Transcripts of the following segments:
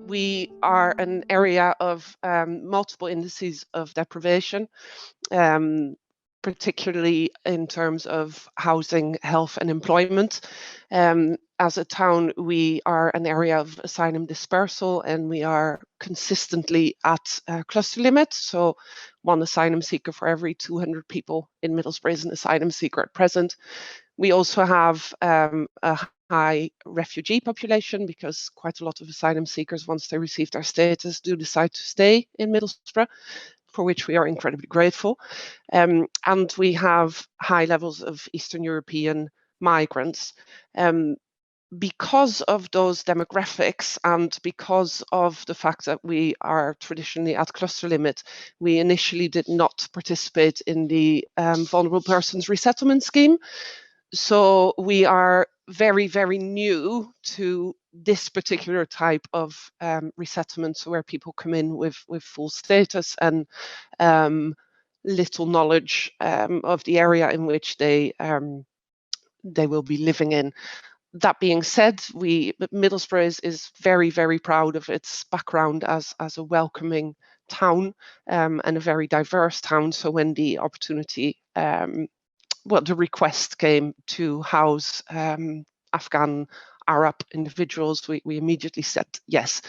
we are an area of multiple indices of deprivation, particularly in terms of housing, health and employment. As a town, we are an area of asylum dispersal, and we are consistently at cluster limit. So one asylum seeker for every 200 people in Middlesbrough is an asylum seeker at present. We also have a high refugee population, because quite a lot of asylum seekers, once they receive their status, do decide to stay in Middlesbrough, for which we are incredibly grateful. And we have high levels of Eastern European migrants. Because of those demographics, and because of the fact that we are traditionally at cluster limit, we initially did not participate in the Vulnerable Persons Resettlement Scheme. So we are very, very new to this particular type of resettlement, where people come in with full status and little knowledge of the area in which they will be living in. That being said, Middlesbrough is very, very proud of its background as a welcoming town and a very diverse town. So when the opportunity the request came to house Afghan Arab individuals, we immediately said yes.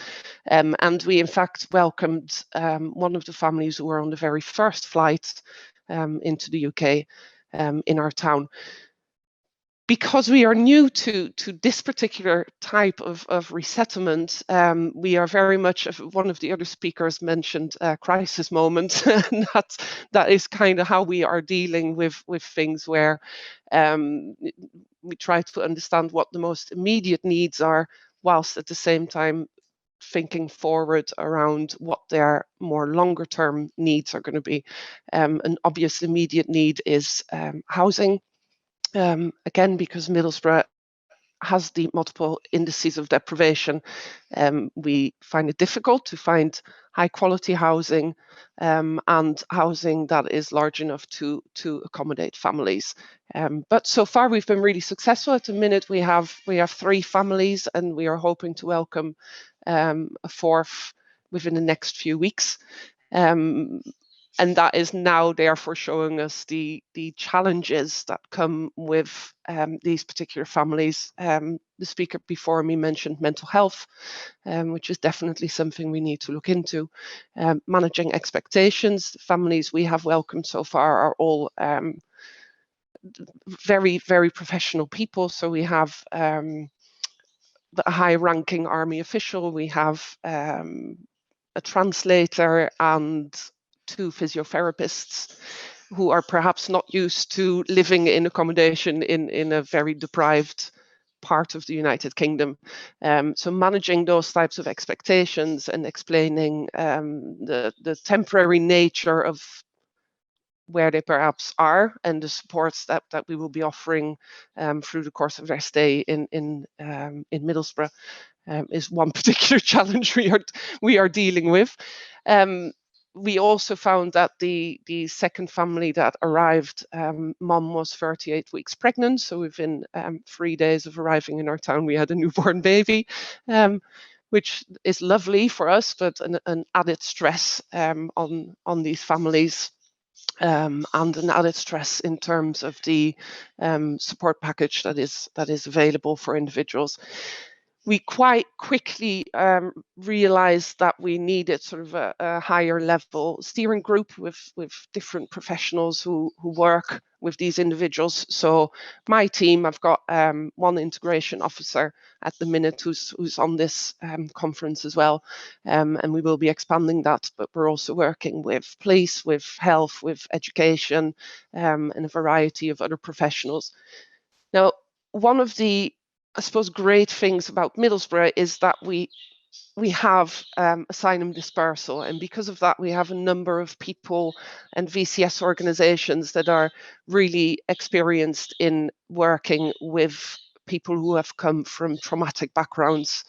And we in fact welcomed one of the families who were on the very first flight into the UK in our town. Because we are new to this particular type of resettlement, we are very much, one of the other speakers mentioned crisis moment, and that is kind of how we are dealing with things, where we try to understand what the most immediate needs are, whilst at the same time thinking forward around what their more longer term needs are going to be. An obvious immediate need is housing. Again, because Middlesbrough has the multiple indices of deprivation, we find it difficult to find high quality housing and housing that is large enough to accommodate families. But so far we've been really successful. At the minute we have 3 families, and we are hoping to welcome a 4th within the next few weeks. And that is now therefore showing us the challenges that come with these particular families. The speaker before me mentioned mental health, which is definitely something we need to look into. Managing expectations. The families we have welcomed so far are all very, very professional people. So we have a high-ranking army official, we have a translator, and 2 physiotherapists who are perhaps not used to living in accommodation in a very deprived part of the United Kingdom. So managing those types of expectations and explaining the temporary nature of where they perhaps are, and the supports that we will be offering through the course of their stay in Middlesbrough is one particular challenge we are dealing with. We also found that the second family that arrived, mom was 38 weeks pregnant. So within 3 days of arriving in our town, we had a newborn baby, which is lovely for us, but an added stress on these families. And an added stress in terms of the support package that is available for individuals. We quite quickly realized that we needed sort of a higher level steering group with different professionals who work with these individuals. So my team, I've got one integration officer at the minute who's on this conference as well, and we will be expanding that, but we're also working with police, with health, with education, and a variety of other professionals. Now, one of the, I suppose, great things about Middlesbrough is that we have asylum dispersal, and because of that we have a number of people and VCS organisations that are really experienced in working with people who have come from traumatic backgrounds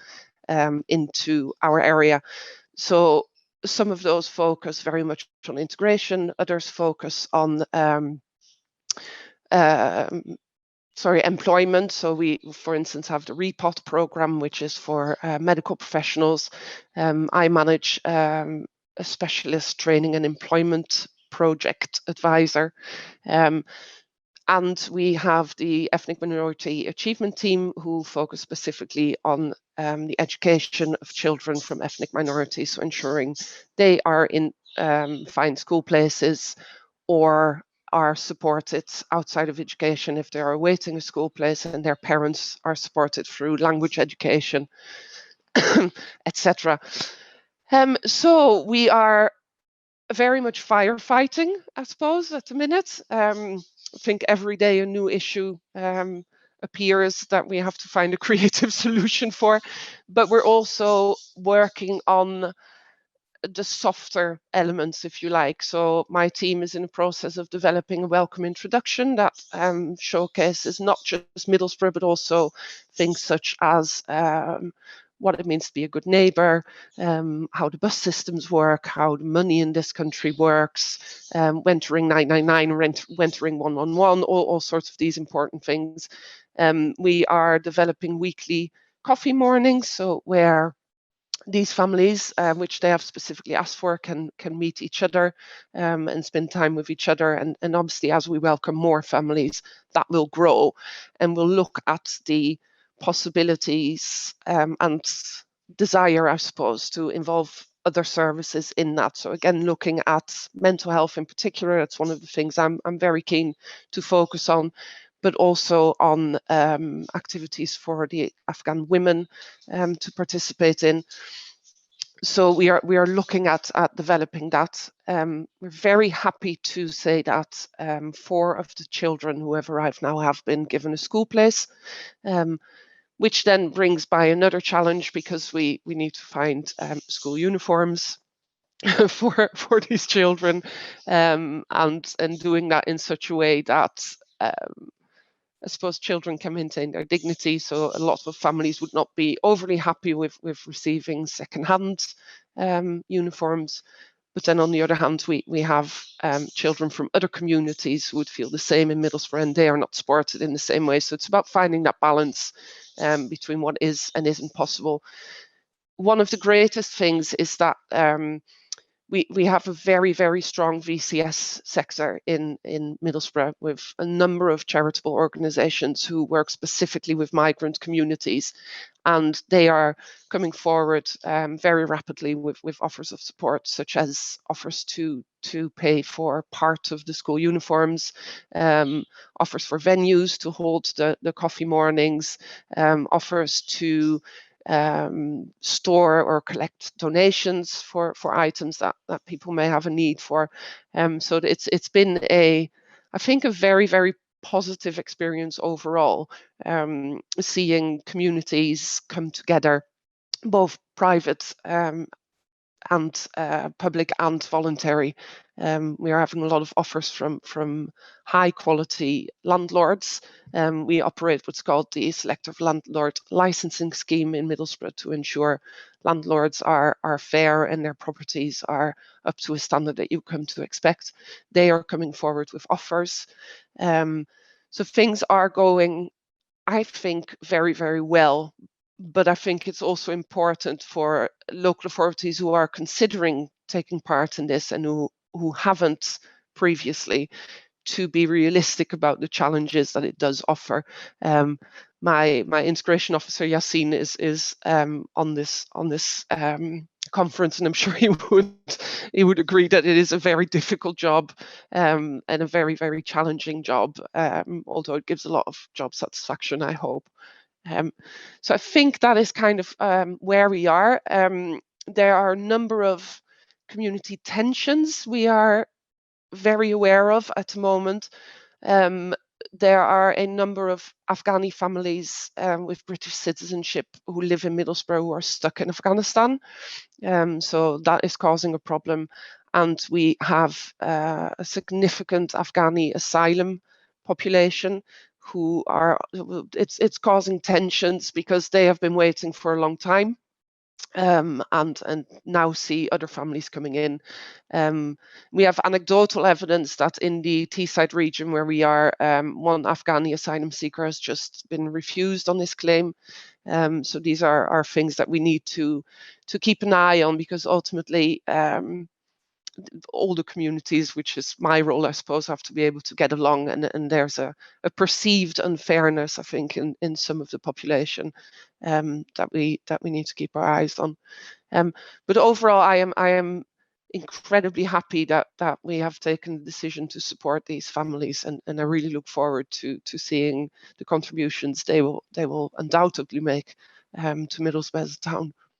into our area. So some of those focus very much on integration, others focus on employment. So we, for instance, have the REPOT program, which is for medical professionals. I manage a specialist training and employment project advisor. And we have the Ethnic Minority Achievement Team, who focus specifically on the education of children from ethnic minorities, so ensuring they are in fine school places or are supported outside of education if they are awaiting a school place, and their parents are supported through language education, etc. So we are very much firefighting, I suppose, at the minute. I think every day a new issue appears that we have to find a creative solution for, but we're also working on the softer elements, if you like. So my team is in the process of developing a welcome introduction that showcases not just Middlesbrough, but also things such as what it means to be a good neighbour, how the bus systems work, how the money in this country works, Wentering 999, Wentering 111, all sorts of these important things. We are developing weekly coffee mornings, so where these families, which they have specifically asked for, can meet each other and spend time with each other. And obviously, as we welcome more families, that will grow, and we'll look at the possibilities and desire, I suppose, to involve other services in that. So again, looking at mental health in particular, that's one of the things I'm very keen to focus on, but also on activities for the Afghan women to participate in. So we are looking at developing that. We're very happy to say that 4 of the children who have arrived now have been given a school place, which then brings by another challenge, because we need to find school uniforms for these children, and doing that in such a way that I suppose children can maintain their dignity. So a lot of families would not be overly happy with receiving second-hand uniforms. But then on the other hand, we have children from other communities who would feel the same in Middlesbrough, and they are not supported in the same way. So it's about finding that balance between what is and isn't possible. One of the greatest things is that we have a very, very strong VCS sector in Middlesbrough, with a number of charitable organisations who work specifically with migrant communities, and they are coming forward very rapidly with offers of support, such as offers to pay for part of the school uniforms, offers for venues to hold the coffee mornings, offers to store or collect donations for items that people may have a need for. So it's been I think a very, very positive experience overall, seeing communities come together, both private and public and voluntary. We are having a lot of offers from high quality landlords. We operate what's called the Selective Landlord Licensing Scheme in Middlesbrough to ensure landlords are fair and their properties are up to a standard that you come to expect. They are coming forward with offers. So things are going, I think, very, very well. But I think it's also important for local authorities who are considering taking part in this and who haven't previously, to be realistic about the challenges that it does offer. My integration officer Yassine is on this conference, and I'm sure he would agree that it is a very difficult job and a very, very challenging job, although it gives a lot of job satisfaction, I hope. So I think that is kind of where we are. There are a number of community tensions we are very aware of at the moment. There are a number of Afghani families with British citizenship who live in Middlesbrough who are stuck in Afghanistan. So that is causing a problem. And we have a significant Afghani asylum population who are, it's causing tensions because they have been waiting for a long time. and now see other families coming in. We have anecdotal evidence that in the Teesside region where we are, one Afghani asylum seeker has just been refused on his claim. So these are things that we need to keep an eye on, because ultimately all the communities, which is my role, I suppose, have to be able to get along, and there's a perceived unfairness, I think, in some of the population that we need to keep our eyes on. But overall, I am incredibly happy that we have taken the decision to support these families, and I really look forward to seeing the contributions they will undoubtedly make to Middlesbrough as a town.